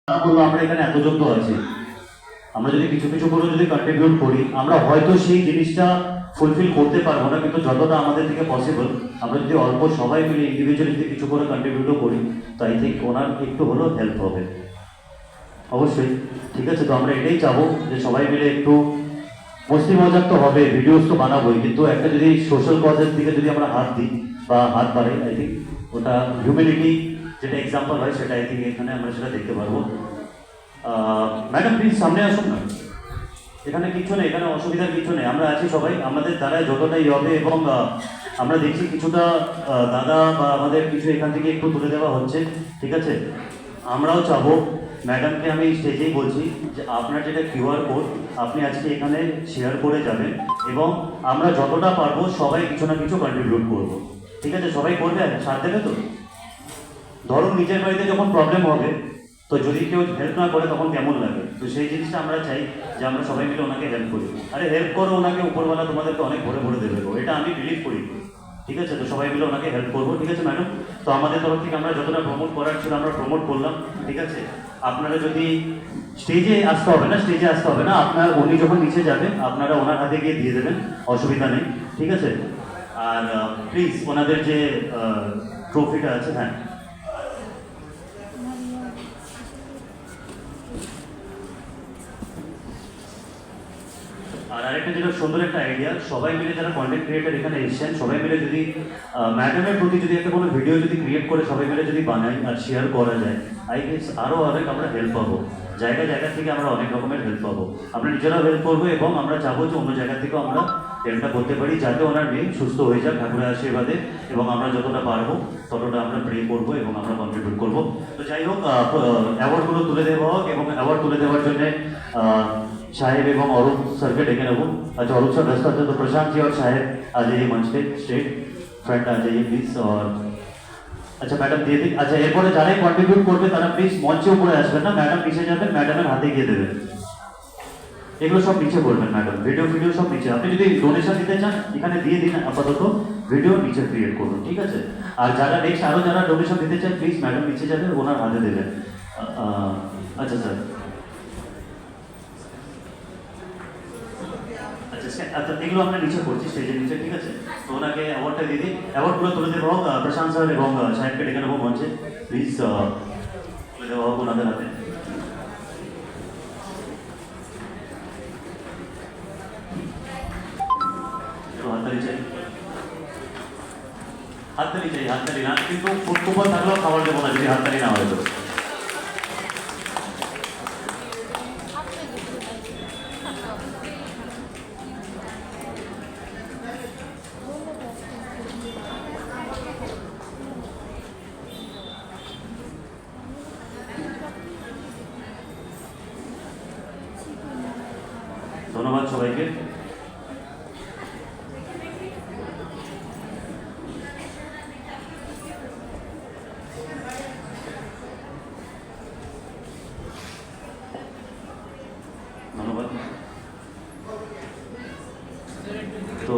বলবো আমরা এখানে এতজন তো আছি, আমরা যদি কিছু কিছু করে যদি কন্ট্রিবিউট করি, আমরা হয়তো সেই জিনিসটা ফুলফিল করতে পারবো না, কিন্তু যতটা আমাদের থেকে পসিবল আমরা যদি অল্প সবাই মিলে ইন্ডিভিজুয়ালি যদি কিছু করে কন্ট্রিবিউটও করি, তো আই থিঙ্ক ওনার একটু হলেও হেল্প হবে অবশ্যই। ঠিক আছে, তো আমরা এটাই চাবো যে সবাই মিলে একটু মস্তি মজাক তো হবে, ভিডিওস তো বানাবোই, কিন্তু একটা যদি সোশ্যাল কজের দিকে যদি আমরা হাত দিই বা হাত বাড়াই, আই থিঙ্ক ওটা হিউম্যানিটি যেটা এক্সাম্পল হয় সেটা আই থিঙ্ক এখানে আমরা সেটা দেখতে পারবো। ম্যাডাম প্লিজ সামনে আসুন না, এখানে কিছু নেই, এখানে অসুবিধার কিছু নেই, আমরা আছি সবাই, আমাদের দ্বারাই যতটাই হবে। এবং আমরা দেখছি কিছুটা দাদা বা আমাদের কিছু এখান থেকে একটু তুলে দেওয়া হচ্ছে, ঠিক আছে। আমরাও চাবো, ম্যাডামকে আমি স্টেজেই বলছি যে আপনার যেটা কিউআর কোড আপনি আজকে এখানে শেয়ার করে যাবেন, এবং আমরা যতটা পারবো সবাই কিছু না কিছু কন্ট্রিবিউট করবো, ঠিক আছে। সবাই করবে, সাথ দেবে তো। ধরুন নিজের বাড়িতে যখন প্রবলেম হবে, তো যদি কেউ হেল্প না করে তখন কেমন লাগে, তো সেই জিনিসটা আমরা চাই যে আমরা সবাই মিলে ওনাকে হেল্প করি। আরে হেল্প করো ওনাকে, উপরওয়ালা তোমাদেরকে অনেক ভরে ভরে দেবে গো, এটা আমি বিলিভ করি, ঠিক আছে। তো সবাই মিলে ওনাকে হেল্প করবো, ঠিক আছে ম্যাডাম। তো আমাদের তরফ থেকে আমরা যতটা প্রমোট করার ছিল আমরা প্রমোট করলাম, ঠিক আছে। আপনারা যদি স্টেজে আসতে হবে না, স্টেজে আসতে হবে না, আপনার উনি যখন নিচে যাবেন আপনারা ওনার হাতে গিয়ে দিয়ে দেবেন, অসুবিধা নেই, ঠিক আছে। আর প্লিজ ওনাদের যে ট্রফিটা আছে, হ্যাঁ আর আরেকটা যেটা সুন্দর একটা আইডিয়া, সবাই মিলে যারা কন্টেন্ট ক্রিয়েটার এখানে এসেছেন সবাই মিলে যদি ম্যাডামের প্রতি যদি একটা কোনো ভিডিও যদি ক্রিয়েট করে সবাই মিলে যদি বানাই আর শেয়ার করা যায়, আই গেস আরও অনেক আমরা হেল্প পাবো, জায়গা জায়গা থেকে আমরা অনেক রকমের হেল্প পাবো, আমরা নিজেরাও হেল্প করবো এবং আমরা চাবো যে অন্য জায়গা থেকেও আমরা হেল্পটা করতে পারি, যাতে ওনার মেয়ে সুস্থ হয়ে যাক ঠাকুরের আশীর্বাদে, এবং আমরা যতটা পারবো ততটা আমরা প্রে করবো এবং আমরা কন্ট্রিবিউট করবো। তো যাই হোক, অ্যাওয়ার্ডগুলো তুলে দেওয়া হোক, এবং অ্যাওয়ার্ড তুলে দেওয়ার জন্য साहेब एवं अरुण सर के डेके नेब। अच्छा अरुण सर व्यस्त है, तो प्रशांत जी और साहेब आ जाइए मंच पे, स्ट्रेट फ्रंट आ जाइए प्लीज। और अच्छा मैडम दिए दी, अच्छा एरपर যারা কন্ট্রিবিউট করবে তারা প্লিজ মঞ্চে উপরে আসবেন না, ম্যাডাম নিচে যাবেন, ম্যাডামের হাতে গিয়ে দেবেন, এগুলো সব নিচে করবেন ম্যাডাম, ভিডিও সব নিচে। আপনি যদি ডোনেশন দিতে চান এখানে দিয়ে দিন, আপাতত ভিডিও নিচে ক্রিয়েট করুন, ঠিক আছে। আর যারা নেক্সট আরও যারা ডোনেশন দিতে চান প্লিজ ম্যাডাম নিচে যাবেন, ওনার হাতে দেবেন। আচ্ছা স্যার, আচ্ছা এগুলো আমরা নিচে করছি স্টেজের নিচে, ঠিক আছে। তো ওনাকে অ্যাওয়ার্ডটা দিয়ে দিই, অ্যাওয়ার্ডগুলো তুলে দেওয়া হোক, প্রশান্ত স্যার এবং সাহেবকে ডেকে নেবো মঞ্চে, প্লিজ তুলে দেওয়া হোক ওনাদের হাতে। হাততালি চাই, হাততালি চাই, হাততালি না কিন্তু ফুটবল থাকলেও খাবার দেবো না যদি হাততালি না হয়। তো ধন্যবাদ সবাইকে। ধন্যবাদ। তো